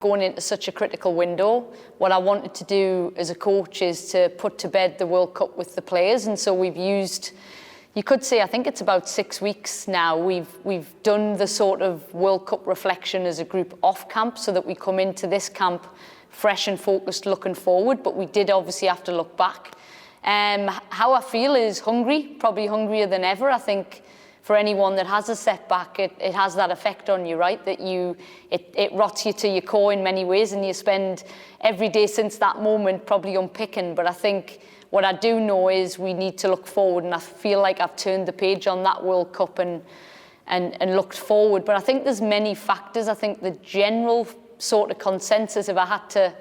Going into such a critical window, what I wanted to do as a coach is to put to bed the World Cup with the players, and so we've used, you could say, I think it's about 6 weeks now, we've done the sort of World Cup reflection as a group off camp so that we come into this camp fresh and focused looking forward, but we did obviously have to look back. How I feel is hungry, probably hungrier than ever. I think for anyone that has a setback, it has that effect on you, right? That it rots you to your core in many ways, and you spend every day since that moment probably unpicking. But I think what I do know is we need to look forward, and I feel like I've turned the page on that World Cup and looked forward. But I think there's many factors. I think the general sort of consensus, if I had to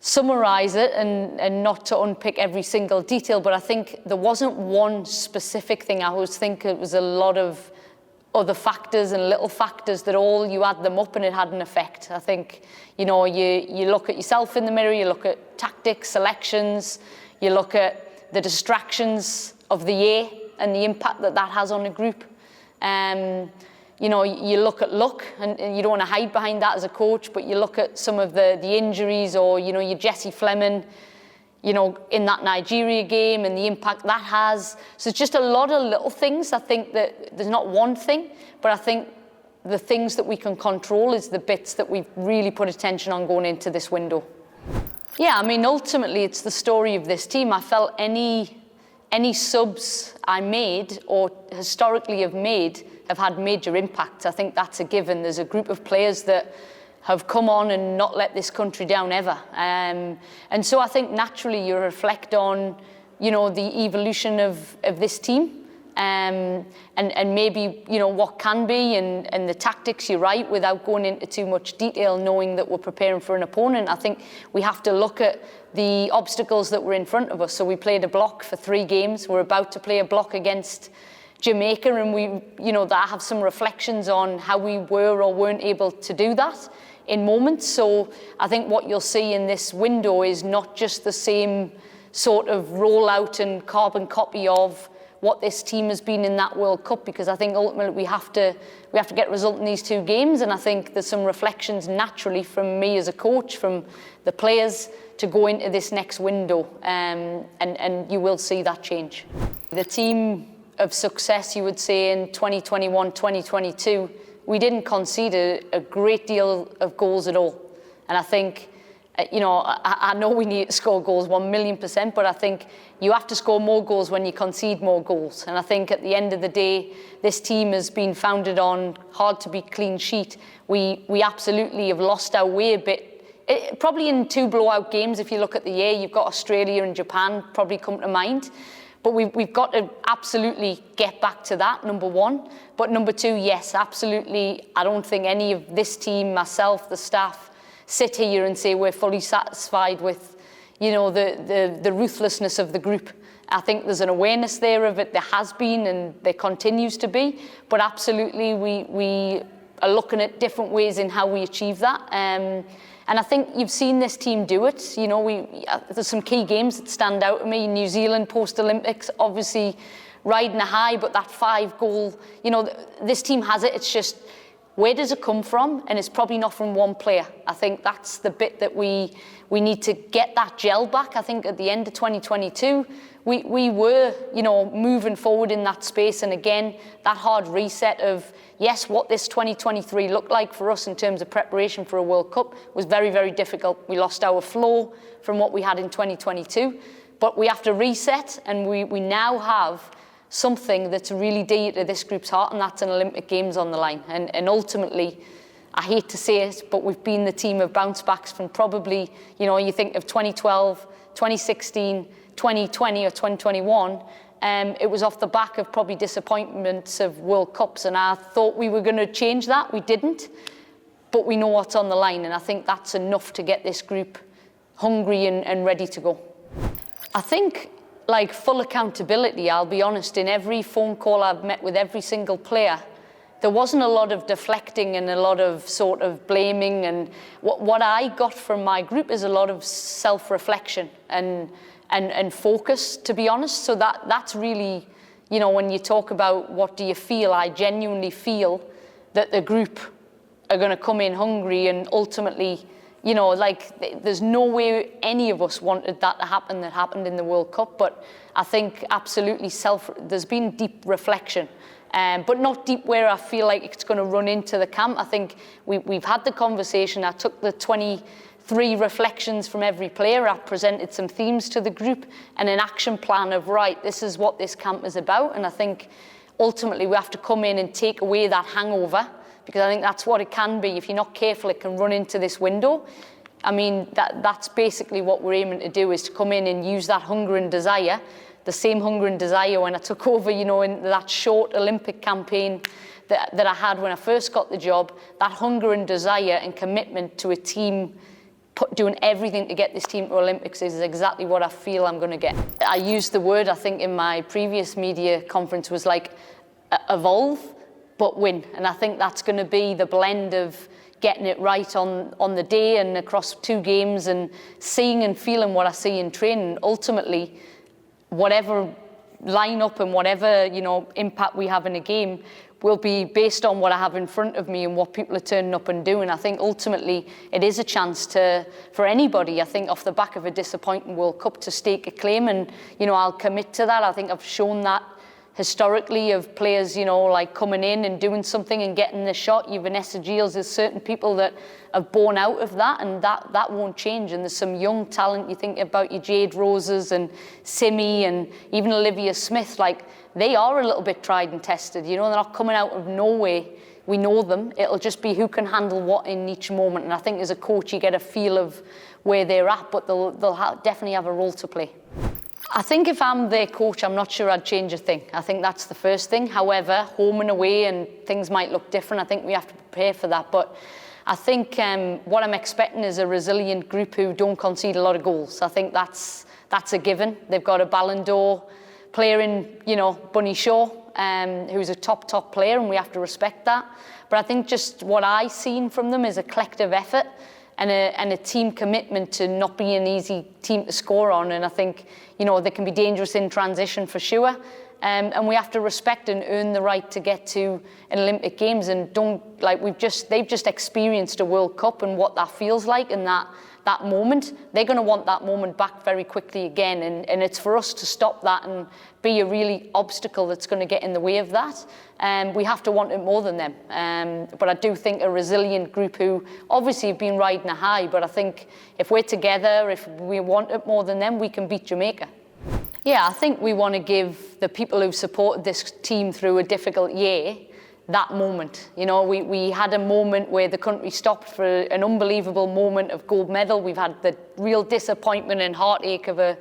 summarise it and not to unpick every single detail, but I think there wasn't one specific thing. I always think it was a lot of other factors and little factors that all you add them up and it had an effect. I think, you know, you look at yourself in the mirror, you look at tactics, selections, you look at the distractions of the year and the impact that that has on a group. You know, you look at luck, and you don't want to hide behind that as a coach, but you look at some of the injuries, or, you know, your Jesse Fleming, you know, in that Nigeria game and the impact that has. So it's just a lot of little things. I think that there's not one thing, but I think the things that we can control is the bits that we've really put attention on going into this window. Yeah, I mean, ultimately, it's the story of this team. I felt any subs I made or historically have made have had major impacts. I think that's a given. There's a group of players that have come on and not let this country down ever. And so I think naturally you reflect on, you know, the evolution of this team, and maybe, you know, what can be and the tactics, you're right, without going into too much detail, knowing that we're preparing for an opponent. I think we have to look at the obstacles that were in front of us. So we played a block for 3 games. We're about to play a block against Jamaica, and we, you know, that I have some reflections on how we were or weren't able to do that in moments. So I think what you'll see in this window is not just the same sort of rollout and carbon copy of what this team has been in that World Cup, because I think ultimately we have to get a result in these 2 games, and I think there's some reflections naturally from me as a coach, from the players, to go into this next window, and you will see that change. The team of success, you would say, in 2021, 2022, we didn't concede a great deal of goals at all. And I think, you know, I know we need to score goals 1,000,000%, but I think you have to score more goals when you concede more goals. And I think at the end of the day, this team has been founded on hard to beat clean sheet. We absolutely have lost our way a bit. Probably in 2 blowout games, if you look at the year, you've got Australia and Japan probably come to mind. But we've got to absolutely get back to that, number 1. But number 2, yes, absolutely. I don't think any of this team, myself, the staff, sit here and say we're fully satisfied with, you know, the ruthlessness of the group. I think there's an awareness there of it. There has been, and there continues to be. But absolutely, we are looking at different ways in how we achieve that. And I think you've seen this team do it. You know, there's some key games that stand out to me. New Zealand post-Olympics, obviously riding a high, but that 5-goal, you know, this team has it. It's just, where does it come from? And it's probably not from one player. I think that's the bit that we need to get that gel back. I think at the end of 2022, we were, you know, moving forward in that space. And again, that hard reset of, yes, what this 2023 looked like for us in terms of preparation for a World Cup was very, very difficult. We lost our flow from what we had in 2022, but we have to reset, and we now have something that's really dear to this group's heart, and that's an Olympic Games on the line. And ultimately, I hate to say it, but we've been the team of bounce backs from probably, you know, you think of 2012, 2016, 2020 or 2021, it was off the back of probably disappointments of World Cups, and I thought we were going to change that. We didn't, but we know what's on the line, and I think that's enough to get this group hungry and ready to go. I think, like, full accountability, I'll be honest, in every phone call I've met with every single player, there wasn't a lot of deflecting and a lot of sort of blaming, and what I got from my group is a lot of self-reflection and focus, to be honest. So that's really, you know, when you talk about what do you feel, I genuinely feel that the group are going to come in hungry, and ultimately, you know, like, there's no way any of us wanted that happened in the World Cup. But I think absolutely there's been deep reflection, but not deep where I feel like it's going to run into the camp. I think we've had the conversation. I took the 23 reflections from every player. I presented some themes to the group and an action plan of, right, this is what this camp is about. And I think ultimately we have to come in and take away that hangover, because I think that's what it can be. If you're not careful, it can run into this window. I mean, that's basically what we're aiming to do, is to come in and use that hunger and desire, the same hunger and desire when I took over, you know, in that short Olympic campaign that I had when I first got the job. That hunger and desire and commitment to a team, doing everything to get this team to Olympics, is exactly what I feel I'm going to get. I used the word, I think, in my previous media conference, was like evolve, but win. And I think that's going to be the blend of getting it right on the day and across 2 games, and seeing and feeling what I see in training. Ultimately, whatever lineup and whatever, you know, impact we have in a game will be based on what I have in front of me and what people are turning up and doing. I think ultimately it is a chance for anybody, I think, off the back of a disappointing World Cup, to stake a claim. And, you know, I'll commit to that. I think I've shown that historically, of players, you know, like coming in and doing something and getting the shot. You've Vanessa Giles, there's certain people that have borne out of that, and that won't change. And there's some young talent, you think about your Jade Roses and Simi and even Olivia Smith, like, they are a little bit tried and tested, you know, they're not coming out of nowhere. We know them. It'll just be who can handle what in each moment. And I think as a coach, you get a feel of where they're at, but they'll definitely have a role to play. I think if I'm their coach, I'm not sure I'd change a thing. I think that's the first thing. However, home and away and things might look different. I think we have to prepare for that. But I think what I'm expecting is a resilient group who don't concede a lot of goals. I think that's a given. They've got a Ballon d'Or player in, you know, Bunny Shaw, who's a top player, and we have to respect that. But I think just what I've seen from them is a collective effort and a team commitment to not be an easy team to score on. And I think, you know, they can be dangerous in transition for sure. And we have to respect and earn the right to get to an Olympic Games, and they've just experienced a World Cup and what that feels like, and that moment. They're going to want that moment back very quickly again, and it's for us to stop that and be a really obstacle that's going to get in the way of that. We have to want it more than them. But I do think a resilient group who obviously have been riding a high, but I think if we're together, if we want it more than them, we can beat Jamaica. Yeah, I think we want to give the people who've supported this team through a difficult year that moment. You know, we had a moment where the country stopped for an unbelievable moment of gold medal. We've had the real disappointment and heartache of a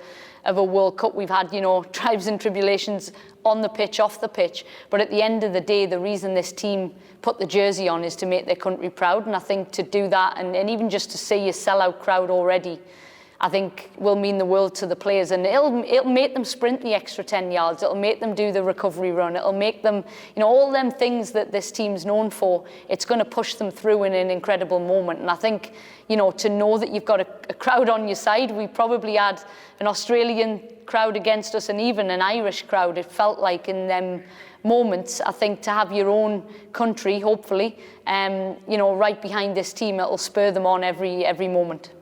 World Cup. We've had, you know, trials and tribulations on the pitch, off the pitch. But at the end of the day, the reason this team put the jersey on is to make their country proud. And I think to do that, and even just to see a sellout crowd already, I think will mean the world to the players, and it'll make them sprint the extra 10 yards. It'll make them do the recovery run. It'll make them, you know, all them things that this team's known for. It's going to push them through in an incredible moment. And I think, you know, to know that you've got a crowd on your side. We probably had an Australian crowd against us and even an Irish crowd. It felt like in them moments. I think to have your own country, hopefully, you know, right behind this team, it'll spur them on every moment.